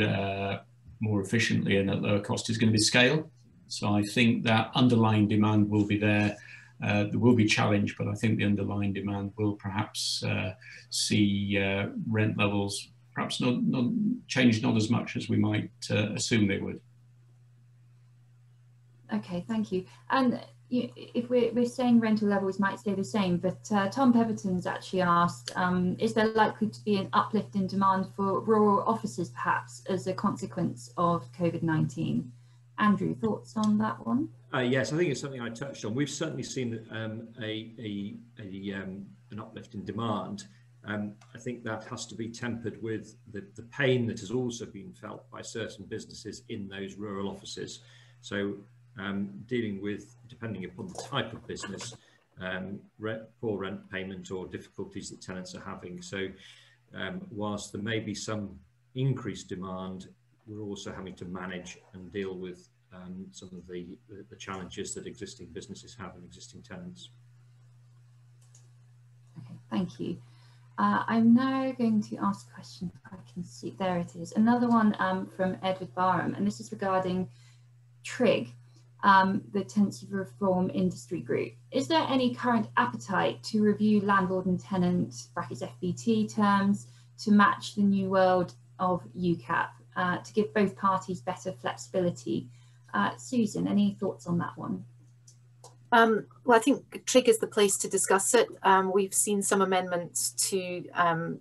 more efficiently and at lower cost is going to be scale. So I think that underlying demand will be there. There will be challenge, but I think the underlying demand will perhaps see rent levels perhaps not change not as much as we might assume they would. Okay, thank you. And if we're saying rental levels might stay the same, but Tom Pemberton's actually asked, is there likely to be an uplift in demand for rural offices perhaps as a consequence of COVID-19? Andrew, thoughts on that one? Yes, I think it's something I touched on. We've certainly seen an uplift in demand. I think that has to be tempered with the pain that has also been felt by certain businesses in those rural offices. So dealing with, depending upon the type of business, poor rent payment or difficulties that tenants are having. So whilst there may be some increased demand, we're also having to manage and deal with some of the challenges that existing businesses have and existing tenants. Okay, thank you. I'm now going to ask a question if I can see. There it is. Another one from Edward Barham, and this is regarding TRIG, the Tenancy Reform Industry Group. Is there any current appetite to review landlord and tenant (FBT) terms to match the new world of UCAP to give both parties better flexibility? Susan, any thoughts on that one? Well, I think TRIG is the place to discuss it. We've seen some amendments to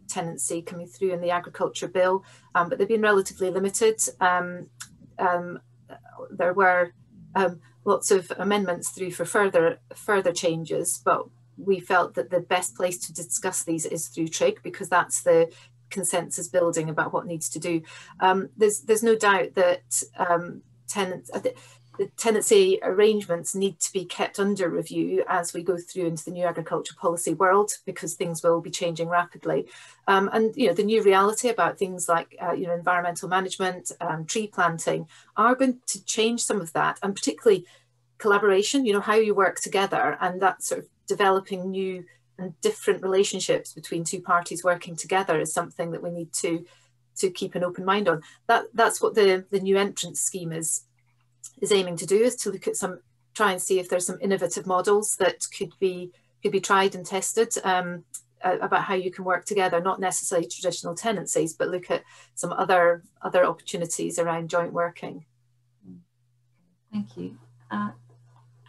tenancy coming through in the agriculture bill, but they've been relatively limited. There were lots of amendments through for further changes, but we felt that the best place to discuss these is through TRIG, because that's the consensus building about what needs to do. There's no doubt that the tenancy arrangements need to be kept under review as we go through into the new agriculture policy world, because things will be changing rapidly. And the new reality about things like environmental management, tree planting are going to change some of that, and particularly collaboration, how you work together, and that sort of developing new and different relationships between two parties working together is something that we need to keep an open mind on. That's what the new entrance scheme is aiming to do, is to look at try and see if there's some innovative models that could be tried and tested about how you can work together, not necessarily traditional tenancies, but look at some other opportunities around joint working. Thank you.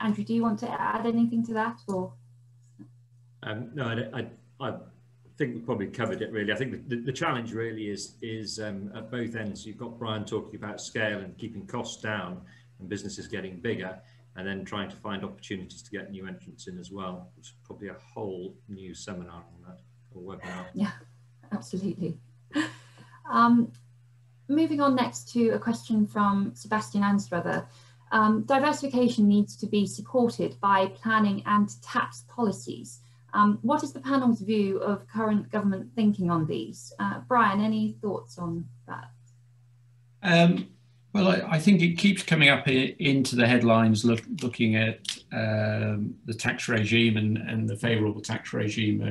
Andrew, do you want to add anything to that, or? No, I think we've probably covered it really. I think the challenge really is at both ends. You've got Brian talking about scale and keeping costs down and businesses getting bigger, and then trying to find opportunities to get new entrants in as well, which is probably a whole new seminar on that, or webinar. Yeah, absolutely. Moving on next to a question from Sebastian Anstruther. Diversification needs to be supported by planning and tax policies. What is the panel's view of current government thinking on these? Brian, any thoughts on that? Well, I think it keeps coming up into the headlines, looking at the tax regime and the favourable tax regime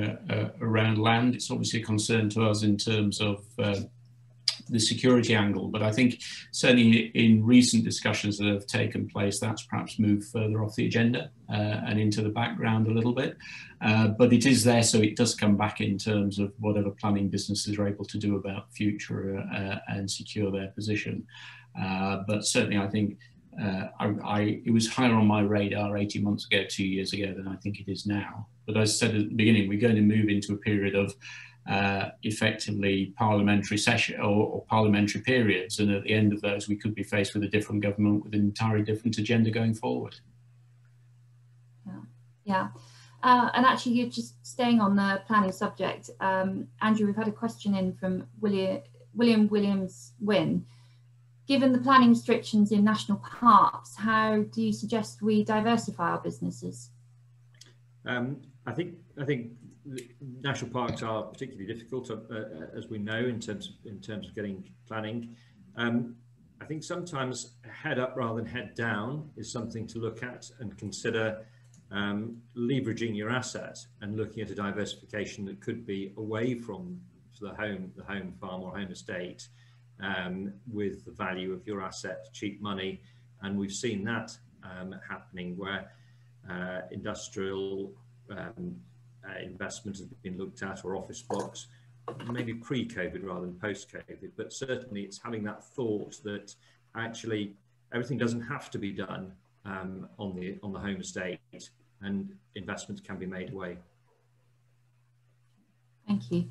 around land. It's obviously a concern to us in terms of the security angle, but I think certainly in recent discussions that have taken place, that's perhaps moved further off the agenda and into the background a little bit. But it is there, so it does come back in terms of whatever planning businesses are able to do about future and secure their position. But certainly I think it was higher on my radar 18 months ago, 2 years ago, than I think it is now. But as I said at the beginning, we're going to move into a period of effectively parliamentary session or parliamentary periods, and at the end of those we could be faced with a different government with an entirely different agenda going forward. Yeah. And actually, you're just staying on the planning subject. Andrew, we've had a question in from William Williams-Wynn. Given the planning restrictions in national parks, how do you suggest we diversify our businesses? I think national parks are particularly difficult, as we know, in terms of getting planning. I think sometimes head up rather than head down is something to look at and consider, leveraging your asset and looking at a diversification that could be away from the home farm or home estate, with the value of your asset, cheap money. And we've seen that happening where industrial investment has been looked at, or office blocks, maybe pre-COVID rather than post-COVID, but certainly it's having that thought that actually everything doesn't have to be done on the home estate, and investments can be made away. Thank you.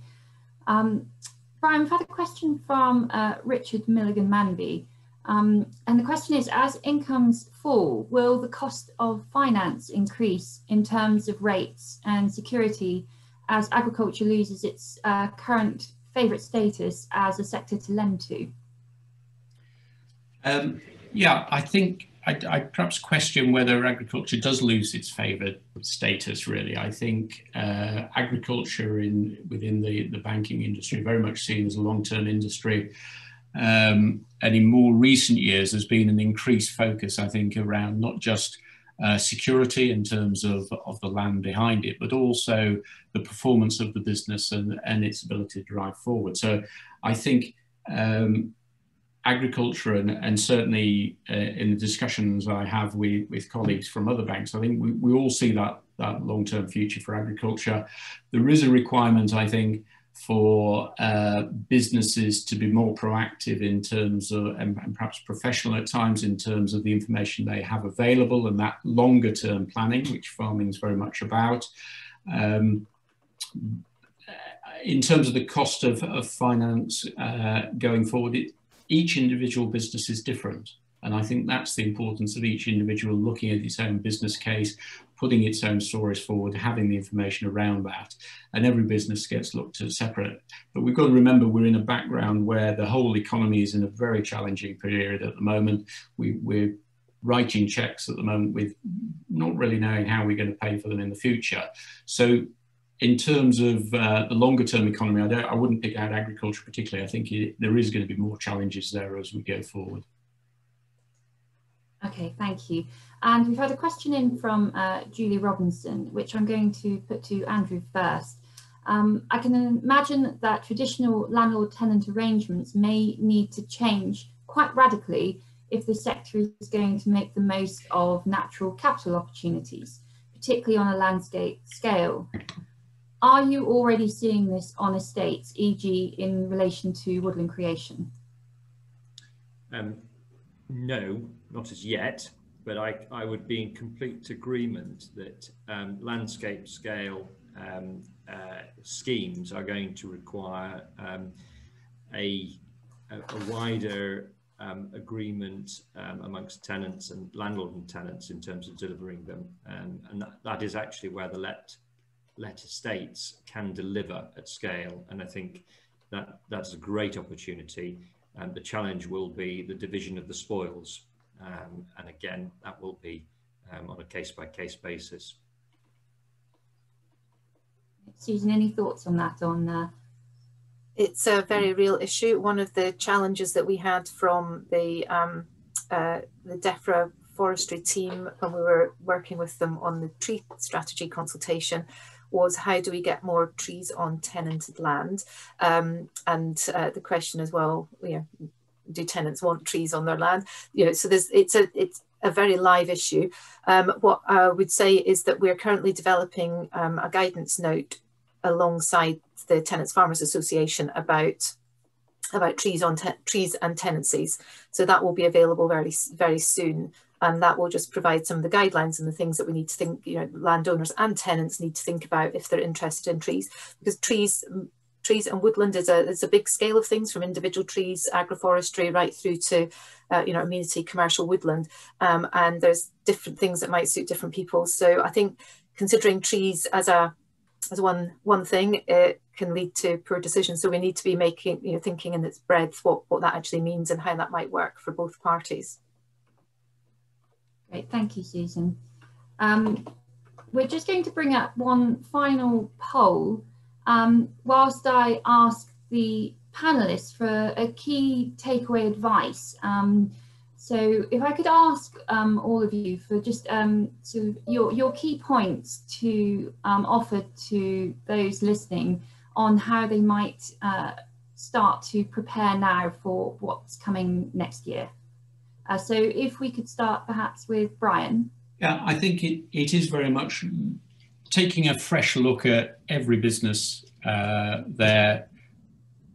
Brian, we've had a question from Richard Milligan-Manby. And the question is, as incomes fall, will the cost of finance increase in terms of rates and security as agriculture loses its current favourite status as a sector to lend to? Yeah, I think I'd perhaps question whether agriculture does lose its favoured status, really. I think agriculture within the banking industry, very much seen as a long-term industry. And in more recent years, there's been an increased focus, I think, around not just security in terms of the land behind it, but also the performance of the business and its ability to drive forward. So I think agriculture, and certainly in the discussions I have with colleagues from other banks, I think we all see that long-term future for agriculture. There is a requirement, I think, for businesses to be more proactive in terms of, and perhaps professional at times, in terms of the information they have available and that longer term planning, which farming is very much about. In terms of the cost of finance going forward, each individual business is different. And I think that's the importance of each individual looking at its own business case, putting its own stories forward, having the information around that. And every business gets looked at separate. But we've got to remember we're in a background where the whole economy is in a very challenging period at the moment. We're writing checks at the moment with not really knowing how we're going to pay for them in the future. So in terms of the longer term economy, I wouldn't pick out agriculture particularly. I think there is going to be more challenges there as we go forward. Okay, thank you. And we've had a question in from Julie Robinson, which I'm going to put to Andrew first. I can imagine that traditional landlord-tenant arrangements may need to change quite radically if the sector is going to make the most of natural capital opportunities, particularly on a landscape scale. Are you already seeing this on estates, e.g. in relation to woodland creation? No, not as yet, but I would be in complete agreement that landscape scale schemes are going to require a wider agreement amongst tenants and landlord and tenants in terms of delivering them. And that is actually where the let estates can deliver at scale. And I think that's a great opportunity. The challenge will be the division of the spoils. And again, that will be on a case-by-case basis. Susan, any thoughts on that? It's a very real issue. One of the challenges that we had from the DEFRA forestry team when we were working with them on the tree strategy consultation was, how do we get more trees on tenanted land? And the question as well, do tenants want trees on their land? So it's a very live issue. What I would say is that we're currently developing a guidance note alongside the Tenants Farmers Association about trees and tenancies. So that will be available very, very soon. And that will just provide some of the guidelines and the things that we need to think, landowners and tenants need to think about if they're interested in trees, because trees and woodland is a big scale of things, from individual trees, agroforestry, right through to, amenity commercial woodland. And there's different things that might suit different people. So I think considering trees as one thing, it can lead to poor decisions. So we need to be thinking in its breadth what that actually means and how that might work for both parties. Great, thank you, Susan. We're just going to bring up one final poll whilst I ask the panelists for a key takeaway advice. So if I could ask all of you for just sort of your key points to offer to those listening on how they might start to prepare now for what's coming next year. So if we could start perhaps with Brian. Yeah, I think it is very much taking a fresh look at every business, their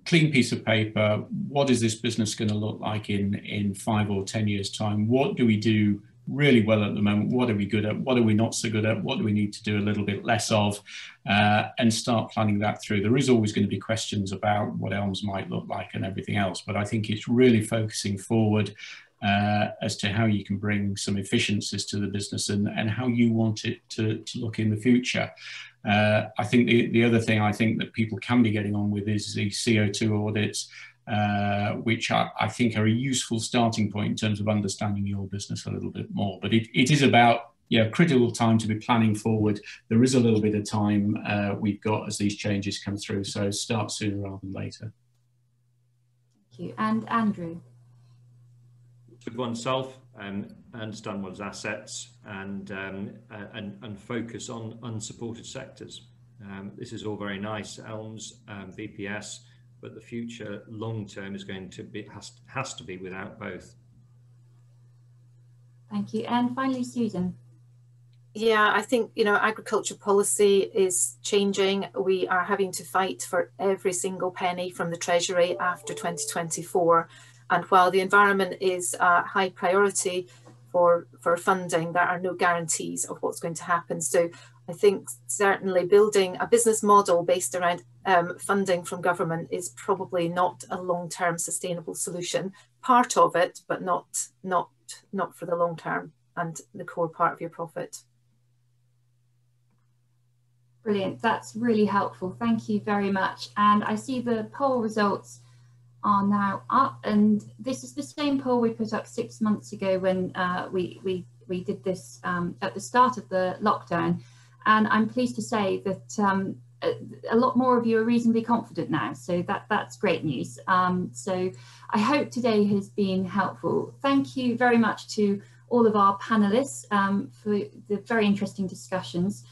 clean piece of paper. What is this business going to look like in 5 or 10 years' time? What do we do really well at the moment? What are we good at? What are we not so good at? What do we need to do a little bit less of? And start planning that through. There is always going to be questions about what Elms might look like and everything else, but I think it's really focusing forward as to how you can bring some efficiencies to the business and how you want it to look in the future. I think the other thing I think that people can be getting on with is the CO2 audits, which I think are a useful starting point in terms of understanding your business a little bit more. But it is about critical time to be planning forward. There is a little bit of time we've got as these changes come through, so start sooner rather than later. Thank you. And Andrew? With oneself, understand one's assets and focus on unsupported sectors. This is all very nice, Elms, VPS, but the future long term is going to be has to be without both. Thank you. And finally, Susan. Yeah, I think, agriculture policy is changing. We are having to fight for every single penny from the Treasury after 2024. And while the environment is a high priority for funding, there are no guarantees of what's going to happen. So I think certainly building a business model based around funding from government is probably not a long-term sustainable solution. Part of it, but not for the long term and the core part of your profit. Brilliant. That's really helpful. Thank you very much. And I see the poll results are now up, and this is the same poll we put up 6 months ago when we did this at the start of the lockdown, and I'm pleased to say that a lot more of you are reasonably confident now, so that's great news. So I hope today has been helpful. Thank you very much to all of our panelists for the very interesting discussions.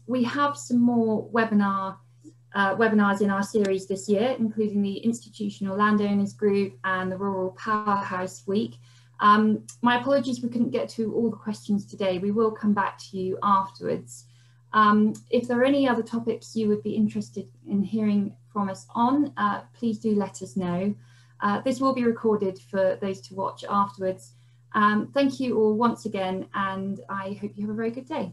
We have some more webinars in our series this year, including the Institutional Landowners Group and the Rural Powerhouse Week. My apologies we couldn't get to all the questions today. We will come back to you afterwards. If there are any other topics you would be interested in hearing from us on, please do let us know. This will be recorded for those to watch afterwards. Thank you all once again, and I hope you have a very good day.